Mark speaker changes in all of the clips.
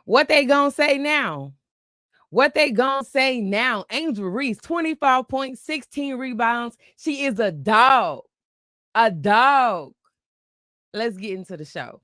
Speaker 1: What they gonna say now? What they gonna say now? Angel Reese, 25 points, 16 rebounds. She is a dog. A dog. Let's get into the show.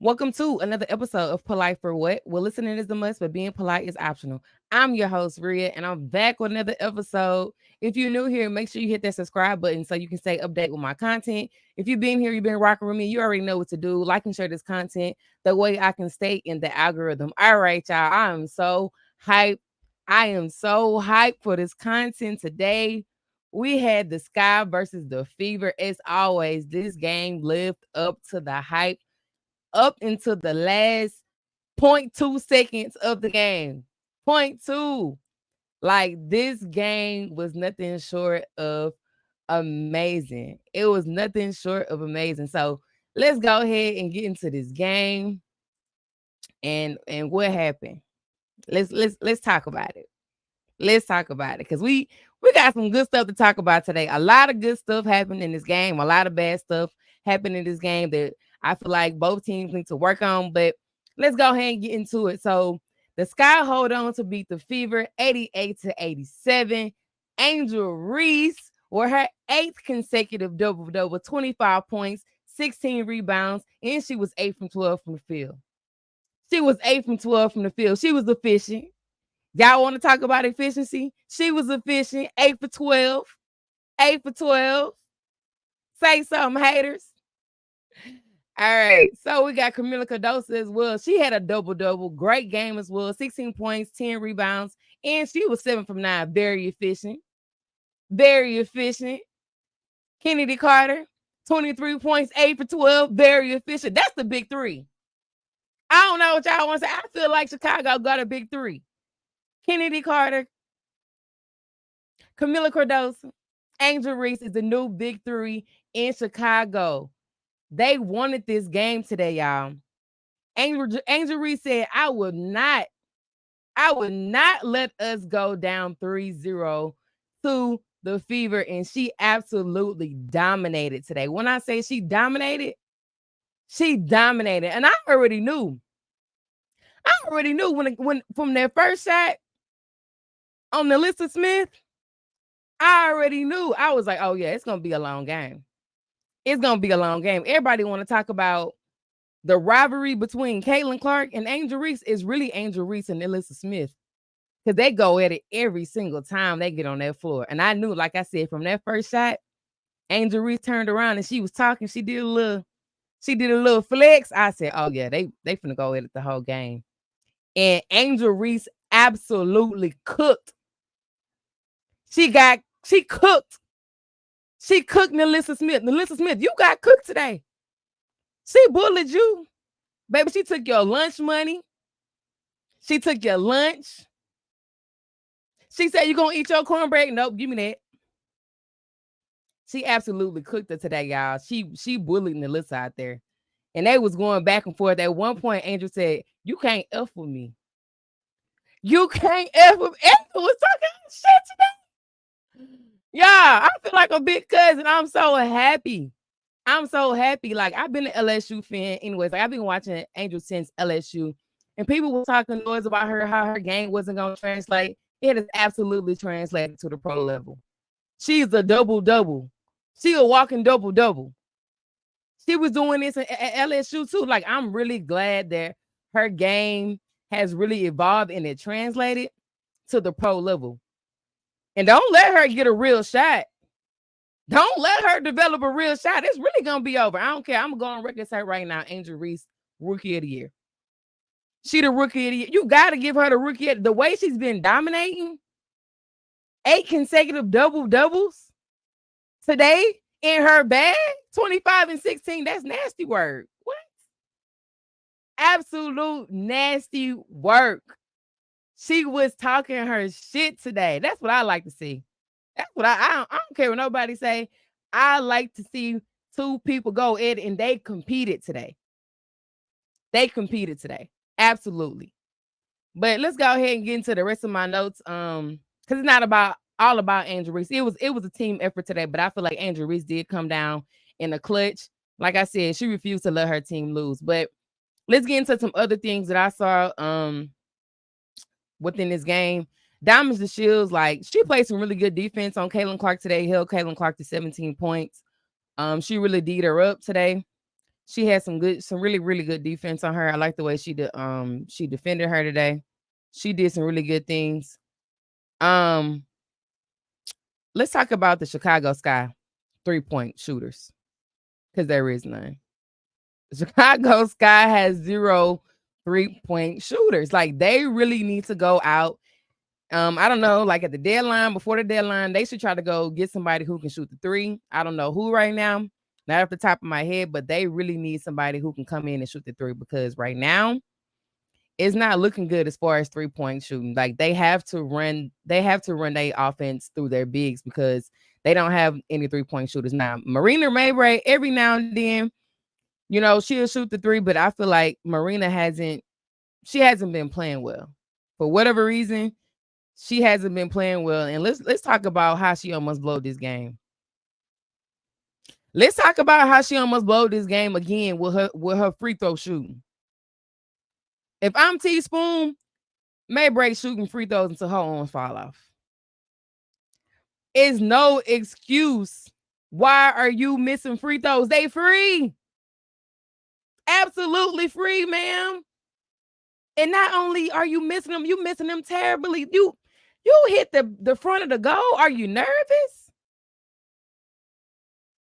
Speaker 1: Welcome to another episode of Polite for What? Well, listening is a must, but being polite is optional. I'm your host, Ria, and I'm back with another episode. If you're new here, make sure you hit that subscribe button so you can stay updated with my content. If you've been here, you've been rocking with me, you already know what to do. Like and share this content the way I can stay in the algorithm. All right, y'all. I am so hyped. I am so hyped for this content today. We had the Sky versus the Fever. As always, this game lived up to the hype up into the last 0.2 seconds of the game. Point two. Like this game was nothing short of amazing. It was nothing short of amazing. So let's go ahead and get into this game and what happened. Let's talk about it. Let's talk about it because we got some good stuff to talk about today. A lot of good stuff happened in this game. A lot of bad stuff happened in this game that I feel like both teams need to work on. But let's go ahead and get into it. So the Sky hold on to beat the Fever 88-87. Angel Reese with her 8th consecutive double-double, 25 points, 16 rebounds, and she was 8 from 12 from the field. She was 8 from 12 from the field. She was efficient. Y'all want to talk about efficiency? She was efficient. 8 for 12. 8 for 12. Say something, haters. All right. So we got Kamilla Cardoso as well. She had a double-double. Great game as well. 16 points, 10 rebounds. And she was 7 from 9. Very efficient. Very efficient. Kennedy Carter, 23 points, 8 for 12. Very efficient. That's the big three. I don't know what y'all want to say. I feel like Chicago got a big three. Kennedy Carter, Kamilla Cardoso, Angel Reese is the new big three in Chicago. They wanted this game today, y'all. Angel Reese said, I would not let us go down 3-0 to the Fever. And she absolutely dominated today. When I say she dominated. And I already knew when from their first shot on NaLyssa Smith, I already knew. I was like, oh yeah, it's gonna be a long game. It's gonna be a long game. Everybody want to talk about the rivalry between Caitlin Clark and Angel Reese. Is really Angel Reese and NaLyssa Smith because they go at it every single time they get on that floor. And I knew, like I said, from that first shot, Angel Reese turned around and she was talking. She did a little flex. I said, oh yeah, they finna go at it the whole game. And Angel Reese absolutely cooked. She cooked. She cooked NaLyssa Smith. NaLyssa Smith, you got cooked today. She bullied you. Baby, she took your lunch money. She took your lunch. She said, you going to eat your cornbread? Nope, give me that. She absolutely cooked her today, y'all. She bullied NaLyssa out there. And they was going back and forth. At one point, Angel said, you can't F with me. You can't F with me. Angel was talking shit today. Yeah, I feel like a big cousin. I'm so happy. Like, I've been an LSU fan anyways. Like, I've been watching Angel since LSU. And people were talking noise about her, how her game wasn't going to translate. It has absolutely translated to the pro level. She's a double-double. She a walking double-double. She was doing this at LSU too. Like, I'm really glad that her game has really evolved and it translated to the pro level. And don't let her get a real shot. Don't let her develop a real shot. It's really going to be over. I don't care. I'm going to go on record and say right now, Angel Reese, Rookie of the Year. She the Rookie of the Year. You got to give her the Rookie of the way she's been dominating. 8 consecutive double-doubles today in her bag. 25 and 16. That's nasty work. What? Absolute nasty work. She was talking her shit today. That's what I like to see. That's what I don't care what nobody say. I like to see two people go in and they competed today. Absolutely. But let's go ahead and get into the rest of my notes. Because it's not about all about Angel Reese. It was a team effort today, but I feel like Angel Reese did come down in the clutch. Like I said, she refused to let her team lose. But let's get into some other things that I saw within this game. Diamonds the Shields, like she played some really good defense on Caitlin Clark today. Held Caitlin Clark to 17 points. She really D'd her up today. She had some really, really good defense on her. I like the way she defended her today. She did some really good things. Let's talk about the Chicago Sky 3-point shooters, because there is none. The Chicago Sky has 0 3-point shooters. Like, they really need to go out. I don't know, like at the deadline, before the deadline, they should try to go get somebody who can shoot the 3. I don't know who right now, not off the top of my head, but they really need somebody who can come in and shoot the 3, because right now it's not looking good as far as 3-point shooting. Like, they have to run their offense through their bigs, because they don't have any 3-point shooters. Now, Marina Mabrey, every now and then, she'll shoot the 3, but I feel like Marina hasn't been playing well. For whatever reason, she hasn't been playing well. And let's talk about how she almost blew this game. Let's talk about how she almost blew this game again with her free throw shooting. If I'm Teaspoon, Mabrey shooting free throws until her arms fall off. It's no excuse. Why are you missing free throws? They free. Absolutely free, ma'am. And not only are you missing them, you missing them terribly. You hit the front of the goal. Are you nervous?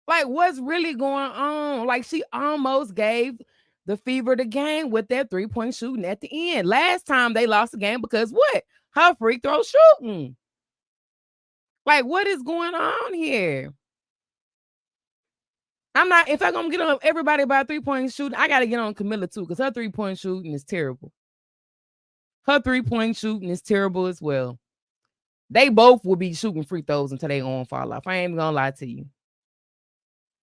Speaker 1: Like, what's really going on? Like, she almost gave the Fever the game with that 3-point shooting at the end. Last time they lost the game because what? Her free throw shooting. Like, what is going on here? If I'm going to get on everybody about 3-point shooting, I got to get on Camilla too, because her 3-point shooting is terrible. Her 3-point shooting is terrible as well. They both will be shooting free throws until they arm fall off. I ain't even going to lie to you.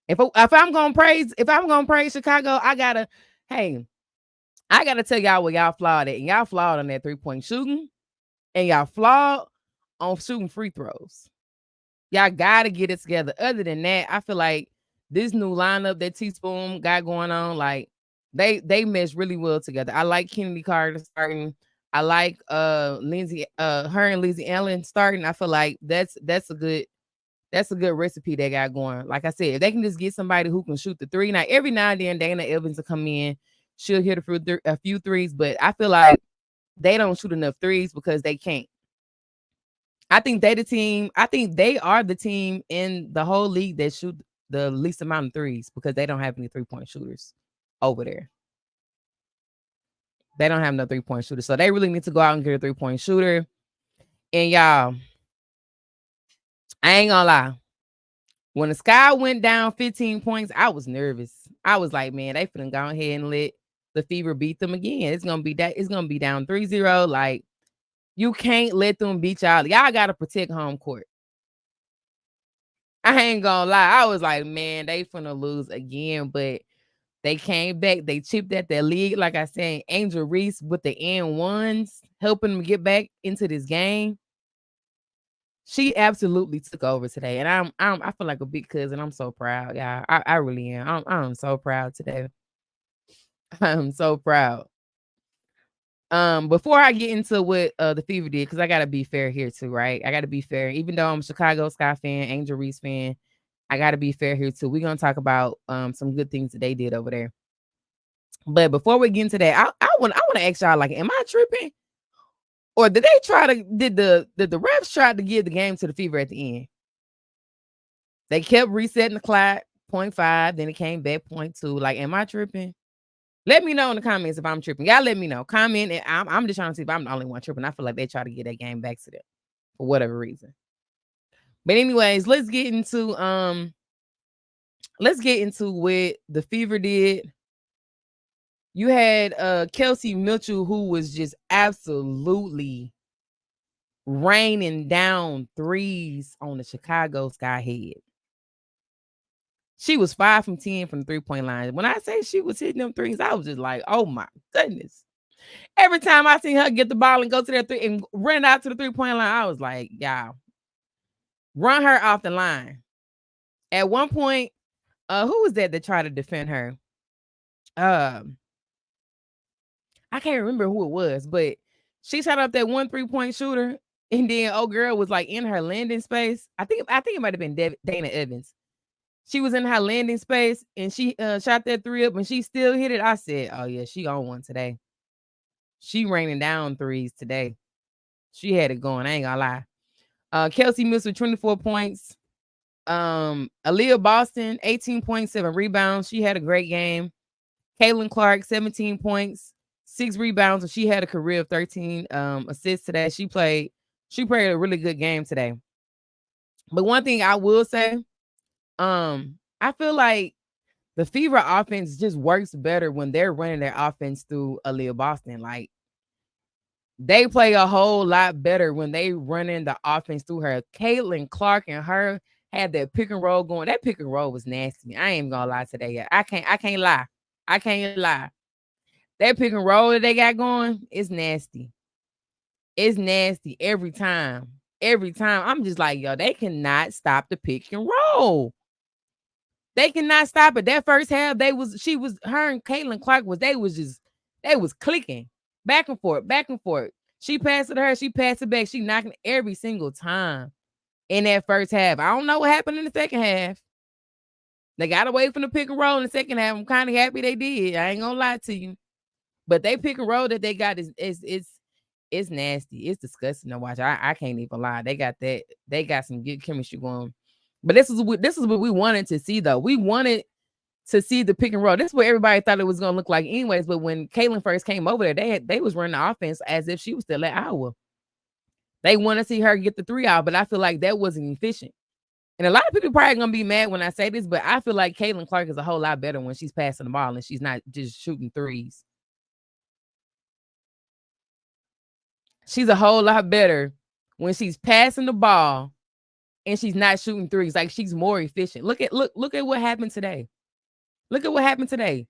Speaker 1: If I'm going to praise Chicago, I got to tell y'all where y'all flawed at. And y'all flawed on that 3-point shooting. And y'all flawed on shooting free throws. Y'all got to get it together. Other than that, I feel like this new lineup that Teaspoon got going on, like, they mesh really well together. I like Kennedy Carter starting. I like Lindsay, her and Lizzie Allen starting. I feel like that's a good recipe they got going. Like I said, if they can just get somebody who can shoot the 3. Now, every now and then, Dana Evans will come in. She'll hit a few threes, but I feel like they don't shoot enough threes because they can't. I think they are the team in the whole league that shoot the least amount of threes, because they don't have any 3-point shooters over there. They don't have no 3-point shooter. So they really need to go out and get a 3-point shooter. And y'all, I ain't gonna lie. When the Sky went down 15 points, I was nervous. I was like, man, they finna go ahead and let the Fever beat them again. It's gonna be down 3-0. Like, you can't let them beat y'all. Y'all gotta protect home court. I ain't gonna lie. I was like, man, they finna lose again, but they came back. They chipped at their league. Like I said, Angel Reese with the N1s, helping them get back into this game. She absolutely took over today. And I feel like a big cousin. I'm so proud, y'all. I really am. I'm so proud today. I'm so proud. Before I get into what the Fever did, because I gotta be fair here too, right? I gotta be fair. Even though I'm a Chicago Sky fan, Angel Reese fan, I gotta be fair here too. We're gonna talk about some good things that they did over there. But before we get into that, I want to ask y'all, like, am I tripping? Or did the refs try to give the game to the Fever at the end? They kept resetting the clock, 0.5, then it came back 0.2. Like, am I tripping? Let me know in the comments if I'm tripping. Y'all let me know. Comment, and I'm just trying to see if I'm the only one tripping. I feel like they try to get that game back to them for whatever reason. But anyways, let's get into what the Fever did. You had Kelsey Mitchell, who was just absolutely raining down threes on the Chicago Sky head. She was 5 from 10 from the 3-point line. When I say she was hitting them threes, I was just like, oh my goodness. Every time I seen her get the ball and go to that 3 and run out to the 3-point line, I was like, yeah. run her off the line. At one point, who was that tried to defend her? I can't remember who it was, but she shot up that 1 3-point shooter, and then old girl was like in her landing space. I think it might have been Dana Evans. She was in her landing space and she shot that 3 up and she still hit it. I said, "Oh yeah, she on one today. She raining down threes today. She had it going. I ain't gonna lie." Kelsey missed with 24 points. Aaliyah Boston, 18.7 rebounds. She had a great game. Caitlin Clark, 17 points, 6 rebounds, and she had a career of 13 assists today. She played a really good game today. But one thing I will say, I feel like the Fever offense just works better when they're running their offense through Aaliyah Boston. Like, they play a whole lot better when they running the offense through her. Caitlin Clark and her had that pick and roll going. That pick and roll was nasty. I ain't gonna lie today. I can't lie. I can't lie. That pick and roll that they got going is nasty. It's nasty every time. Every time. I'm just like, yo, they cannot stop the pick and roll. They cannot stop it. That first half, her and Caitlin Clark they was clicking back and forth, back and forth. She passed it to her, she passed it back. She knocking every single time in that first half. I don't know what happened in the second half. They got away from the pick and roll in the second half. I'm kind of happy they did. I ain't gonna lie to you. But they pick and roll that they got is it's nasty. It's disgusting to watch. I can't even lie. They got some good chemistry going. But this is what we wanted to see, though. We wanted to see the pick and roll. This is what everybody thought it was gonna look like, anyways. But when Caitlin first came over there, they was running the offense as if she was still at Iowa. They want to see her get the 3 out, but I feel like that wasn't efficient. And a lot of people probably gonna be mad when I say this, but I feel like Caitlin Clark is a whole lot better when she's passing the ball and she's not just shooting threes. She's a whole lot better when she's passing the ball and she's not shooting threes. Like, she's more efficient. Look at what happened today. Look at what happened today.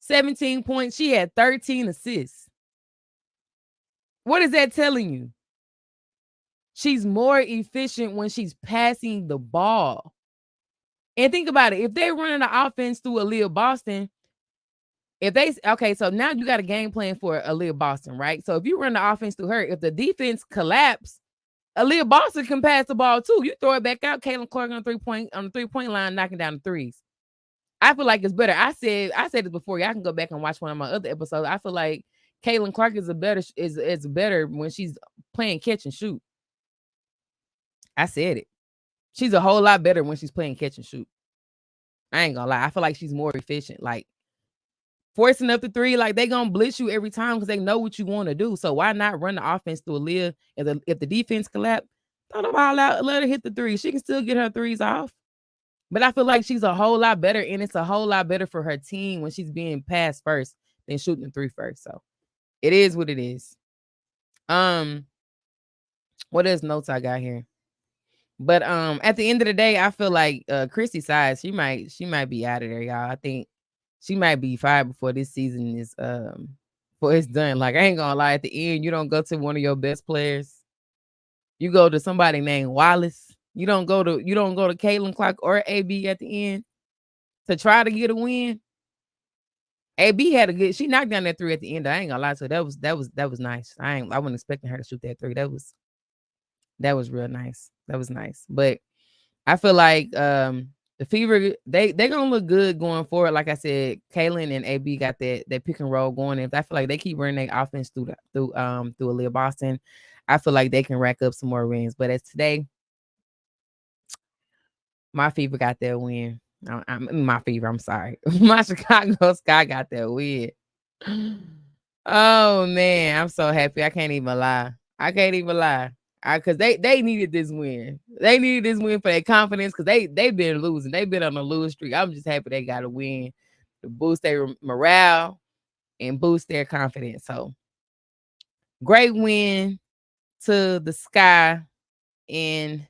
Speaker 1: 17 points. She had 13 assists. What is that telling you? She's more efficient when she's passing the ball. And think about it. If they're running the offense through Aaliyah Boston, so now you got a game plan for Aaliyah Boston, right? So if you run the offense through her, if the defense collapse, Aaliyah Boston can pass the ball too. You throw it back out, Caitlin Clark on the 3-point line, knocking down the threes. I feel like it's better. I said this before. Y'all can go back and watch one of my other episodes. I feel like Caitlin Clark is better when she's playing catch and shoot. I said it. She's a whole lot better when she's playing catch and shoot. I ain't gonna lie. I feel like she's more efficient. Like, forcing up the 3, like, they gonna blitz you every time because they know what you want to do. So why not run the offense through Aaliyah? If the defense collapse, throw the ball out, let her hit the 3. She can still get her 3s off. But I feel like she's a whole lot better, and it's a whole lot better for her team when she's being passed first than shooting the 3 first. So it is what it is. What else notes I got here? But at the end of the day, I feel like Chrissy Sides, she might be out of there, y'all. I think she might be fired before this season is before it's done. Like, I ain't gonna lie, at the end, you don't go to one of your best players. You go to somebody named Wallace. You don't go to Caitlin Clark or AB at the end to try to get a win. AB had a good. She knocked down that 3 at the end. I ain't gonna lie to her. That was nice. I wasn't expecting her to shoot that 3. That was real nice. That was nice. But I feel like the Fever, they're gonna look good going forward. Like I said, Caitlin and AB got that pick and roll going. And if I feel like they keep running their offense through Aaliyah Boston, I feel like they can rack up some more wins. But as today, my Fever got that win. My Fever, I'm sorry. My Chicago Sky got that win. Oh man, I'm so happy. I can't even lie. Because they needed this win. They needed this win for their confidence because they've been losing. They've been on a lose streak. I'm just happy they got a win to boost their morale and boost their confidence. So great win to the Sky, and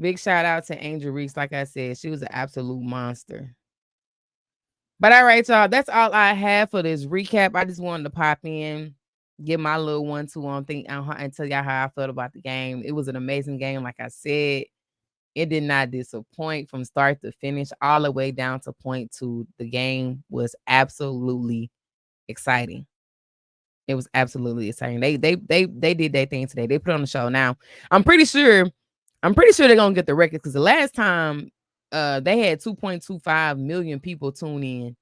Speaker 1: big shout out to Angel Reese. Like I said, she was an absolute monster. But all right, y'all, that's all I have for this recap. I just wanted to pop in, give my little 1-2 on thing and tell y'all how I felt about the game. It was an amazing game. Like I said, it did not disappoint from start to finish, all the way down to point 2. The game was absolutely exciting. It was absolutely exciting. They did their thing today. They put on the show. Now, I'm pretty sure they're gonna get the record because the last time they had 2.25 million people tune in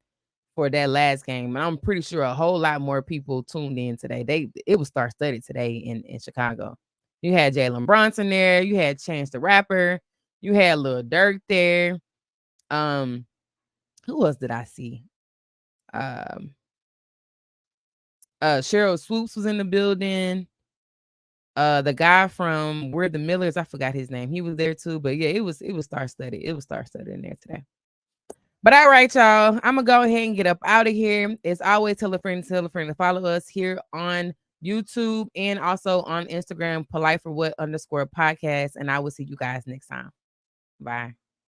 Speaker 1: for that last game. And I'm pretty sure a whole lot more people tuned in today. It was star studded today in Chicago. You had Jalen Bronson there, you had Chance the Rapper, you had Lil Durk there. Who else did I see? Cheryl Swoops was in the building. The guy from We're the Millers, I forgot his name. He was there too. But yeah, it was star studded. It was star studded in there today. But all right, y'all. I'm gonna go ahead and get up out of here. As always, tell a friend to follow us here on YouTube and also on Instagram, polite for what _ podcast. And I will see you guys next time. Bye.